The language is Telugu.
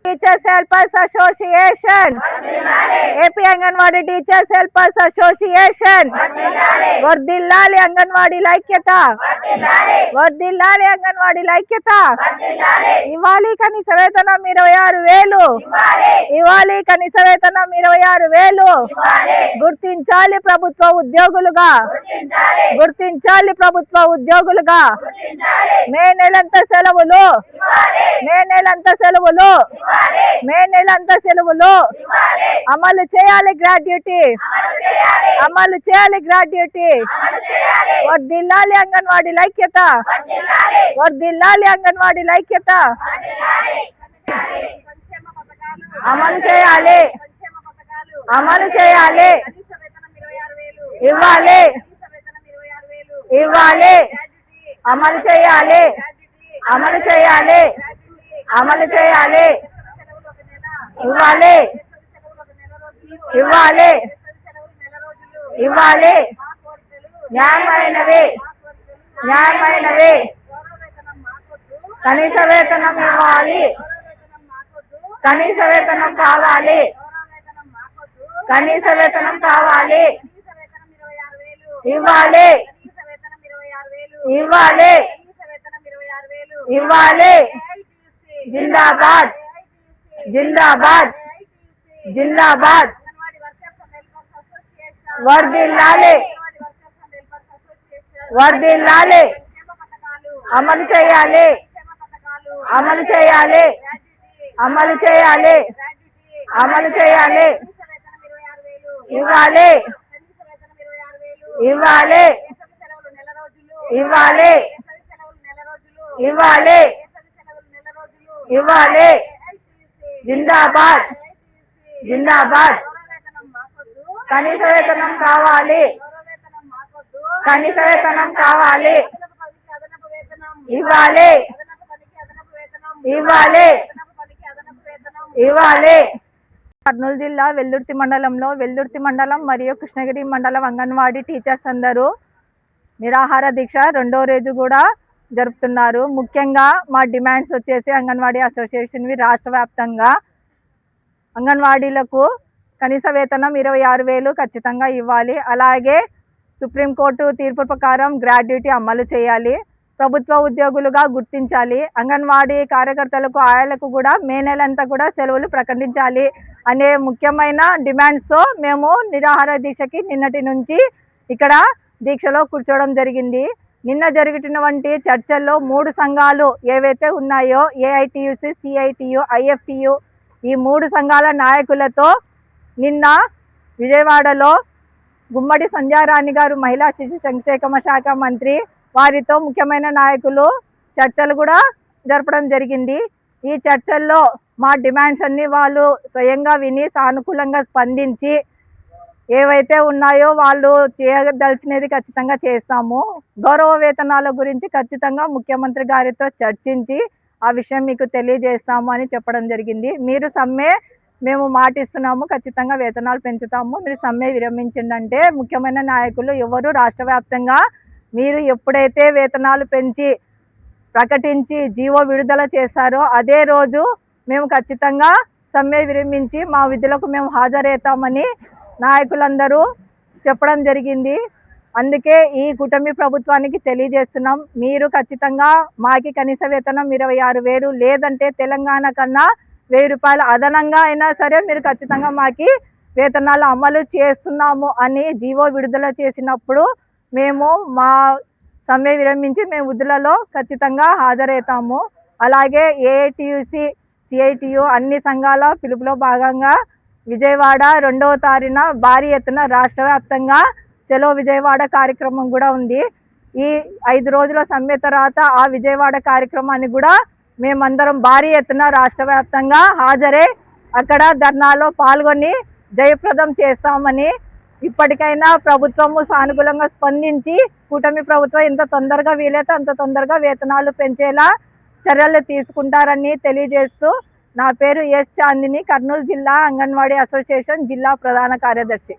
Teachers helpers association, AP anganwadi teachers helpers association, వర్ధిల్లాలి అంగన్వాడీల ఐక్యత, వర్ధిల్లాలి అంగన్వాడీల ఐక్యత. ఇవ్వాలి కనీస వేతనం 26,000, ఇవ్వాలి కనీస వేతనం 26,000. గుర్తించాలి ప్రభుత్వ ఉద్యోగులుగా, గుర్తించాలి ప్రభుత్వ ఉద్యోగులుగా. మే నెలంతా సెలవులు, మే నెలంతా సెలవులు, మే నెలంతా సెలవులు అమలు చేయాలి. గ్రాడ్యుటీ అమలు చేయాలి, గ్రాడ్యుటీ. వర్ధిల్లాలి అంగన్వాడీల ఐక్యత, వర్ధిల్లాలి అంగన్వాడీల ఐక్యత. అమలు చేయాలి, అమలు చేయాలి. ఇవ్వాలి, ఇవ్వాలి. అమలు చేయాలి, అమలు చేయాలి, అమలు చేయాలి. ఇవ్వాలి, ఇవ్వాలి, ఇవ్వాలి. న్యాయమైనవి, న్యాయమైనవి. కనీస వేతనం ఇవ్వాలి, కనీస వేతనం కావాలి, కనీస వేతనం కావాలి. ఇవ్వాలి, ఇవ్వాలి, ఇవ్వాలి. జిందాబాద్, జిందాబాద్, జిందాబాద్. వర్ధిల్లాలి, వర్ధిల్లాలి. అమలు చేయాలి, అమలు చేయాలి, అమలు చేయాలి, అమలు చేయాలి. ఇవ్వాలి, ఇవ్వాలి, ఇవ్వాలి, ఇవ్వాలి, ఇవ్వాలి. జిందాబాద్, జిందాబాద్. కనీస వేతనం కావాలి, కనీస వేతనం కావాలి. ఇవ్వాలి, ఇవ్వాలి, ఇవ్వాలి. కర్నూలు జిల్లా వెల్దుర్తి మండలంలో వెల్దుర్తి మండలం మరియు కృష్ణగిరి మండలం అంగన్వాడీ టీచర్స్ అందరూ నిరాహార దీక్ష రెండో రోజు కూడా జరుపుతున్నారు. ముఖ్యంగా మా డిమాండ్స్ వచ్చేసి అంగన్వాడీ అసోసియేషన్వి రాష్ట్ర వ్యాప్తంగా అంగన్వాడీలకు కనీస వేతనం 26,000 ఖచ్చితంగా ఇవ్వాలి. అలాగే సుప్రీంకోర్టు తీర్పు ప్రకారం గ్రాడ్యుటీ అమలు చేయాలి. ప్రభుత్వ ఉద్యోగులుగా గుర్తించాలి. అంగన్వాడీ కార్యకర్తలకు ఆయాలకు కూడా మే నెలంతా కూడా సెలవులు ప్రకటించాలి అనే ముఖ్యమైన డిమాండ్స్తో మేము నిరాహార దీక్షకి నిన్నటి నుంచి ఇక్కడ దీక్షలో కూర్చోవడం జరిగింది. నిన్న జరుగుతున్నటువంటి చర్చల్లో 3 సంఘాలు ఏవైతే ఉన్నాయో ఏఐటియుసి, సిఐటియు, ఐఎఫ్టియు ఈ 3 సంఘాల నాయకులతో నిన్న విజయవాడలో గుమ్మడి సంధ్యారాణి గారు మహిళా శిశు సంక్షేమ శాఖ మంత్రి వారితో ముఖ్యమైన నాయకులు చర్చలు కూడా జరపడం జరిగింది. ఈ చర్చల్లో మా డిమాండ్స్ అన్ని వాళ్ళు స్వయంగా విని సానుకూలంగా స్పందించి ఏవైతే ఉన్నాయో వాళ్ళు చేయదలిచినది ఖచ్చితంగా చేస్తాము. గౌరవ వేతనాల గురించి ఖచ్చితంగా ముఖ్యమంత్రి గారితో చర్చించి ఆ విషయం మీకు తెలియజేస్తాము అని చెప్పడం జరిగింది. మీరు సమ్మె మేము మాటిస్తున్నాము, ఖచ్చితంగా వేతనాలు పెంచుతాము, మీరు సమ్మె విరమించిందంటే ముఖ్యమైన నాయకులు ఎవరు రాష్ట్ర వ్యాప్తంగా మీరు ఎప్పుడైతే వేతనాలు పెంచి ప్రకటించి జీవో విడుదల చేస్తారో అదే రోజు మేము ఖచ్చితంగా సమ్మె విరమించి మా విధులకు మేము హాజరవుతామని నాయకులందరూ చెప్పడం జరిగింది. అందుకే ఈ కూటమి ప్రభుత్వానికి తెలియజేస్తున్నాం, మీరు ఖచ్చితంగా మాకి కనీస వేతనం 26,000 లేదంటే తెలంగాణ కన్నా 1,000 రూపాయలు అదనంగా అయినా సరే మీరు ఖచ్చితంగా మాకి వేతనాలు అమలు చేస్తున్నాము అని జీవో విడుదల చేసినప్పుడు మేము మా సమ్మె విరమించి మేము విధులలో ఖచ్చితంగా హాజరవుతాము. అలాగే ఏఐటియుసి, సిఐటియు అన్ని సంఘాల పిలుపులో భాగంగా విజయవాడ 2వ తారీఖున భారీ ఎత్తున రాష్ట్ర వ్యాప్తంగా చలో విజయవాడ కార్యక్రమం కూడా ఉంది. ఈ 5 రోజుల సమ్మె తర్వాత ఆ విజయవాడ కార్యక్రమాన్ని కూడా మేమందరం భారీ ఎత్తున రాష్ట్ర వ్యాప్తంగా హాజరై అక్కడ ధర్నాలో పాల్గొని జయప్రదం చేస్తామని, ఇప్పటికైనా ప్రభుత్వము సానుకూలంగా స్పందించి కూటమి ప్రభుత్వం ఎంత తొందరగా వీలైతే అంత తొందరగా వేతనాలు పెంచేలా చర్యలు తీసుకుంటారని తెలియజేస్తూ, నా పేరు ఎస్ చాందిని, కర్నూలు జిల్లా అంగన్వాడీ అసోసియేషన్ జిల్లా ప్రధాన కార్యదర్శి.